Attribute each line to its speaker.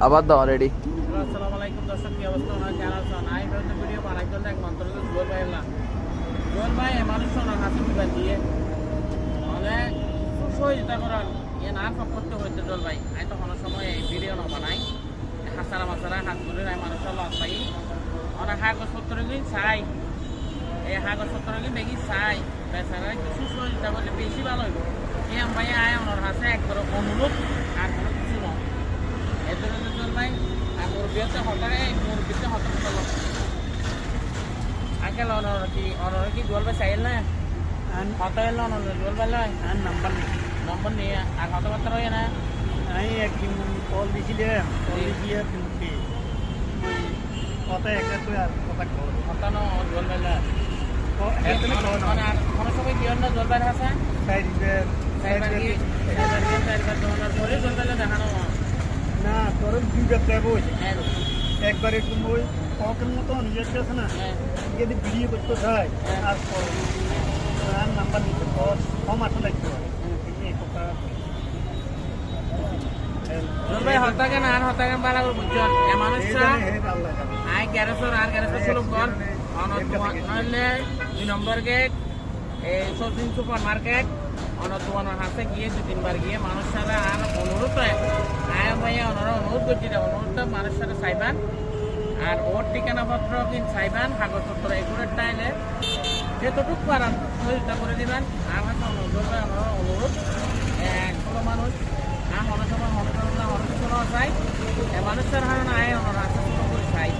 Speaker 1: আবার দাও রেডি।
Speaker 2: আসসালামু আলাইকুম দর্শক, কি অবস্থা? ওনার কেন আছেন? আমি হয়তো ভিডিও বানাই চলতে এক মন্ত্র জোর ভাই না জোর ভাই মানুষ ওনার হাতে বিবাদ দিয়ে অনেক সহযোগিতা করার এ না সব করতে হইতে জোর ভাই আমি তো কোনো সময় এই ভিডিও না বানাই হাসারা মাসারা হাত ধরে নাই মানুষের লস পাই অনেক কাগজপত্রগুলি চাই এই কাগজপত্রগুলি দেখি চাই বেচারা একটু সুসহযোগিতা করলে বেশি ভালো হইব। এই ভাই আয় ওনার হাতে একবার অনুরোধ আর কোনো কিছু নয় এদের জোর ভাই আর মুরব্বীতে হতারে মুরব্বীতে হতারে চলো আঙ্কেল অনর কি জল ভাই চাইল না হতাইল না অনর জল ভাই লয় আর নম্বর নিয়ে আর কথাবার্তা রয়ে না
Speaker 3: আমি একদিন কল দিয়েছিলাম, কল দিয়ে কিন্তু কথা একটা করে আর কথা কল
Speaker 2: হতানো জল ভাই লয়
Speaker 3: মানে
Speaker 2: আর কোনো সময় কি অন্য জল ভাই আছে চারবার ধরে জল ভাই দেখানো
Speaker 3: না তোর দুইটা প্যাব
Speaker 2: হ্যাঁ
Speaker 3: একবারে তুমি ওই পকের মতো নিজের আছে না যদি ভিডিও করতে চাই আর আর নাম্বার নিতে কম আসা লাগতে হয়
Speaker 2: জল ভাই হতাকে না আর হতাকে বালা করে বুঝছেন এ মানুষটা আই গ্যারেজর আর গ্যারেজর সুলভ কর নইলে 2 নম্বর গেট এই শপিং সুপার মার্কেট তোমার হাতে গিয়ে 2-3 বার গিয়ে মানুষ সাথে আর অনুরোধ আয় ভাইয়া ওনারা অনুরোধ করছি অনুরোধটা মানুষ সাথে চাইবেন আর ওর ঠিকানাপত্র কিন্তু চাইবেন কাগজপত্র এগুলোর টাইলে যেতটুকু পারেন সহযোগিতা করে দিবেন আর হাতে অনুরোধ ওনারা অনুরোধ কোনো মানুষ আর মনে সময় মনে করুন না মনে কোনো চাই মানুষের হারানো আয় ওনারা করে চাই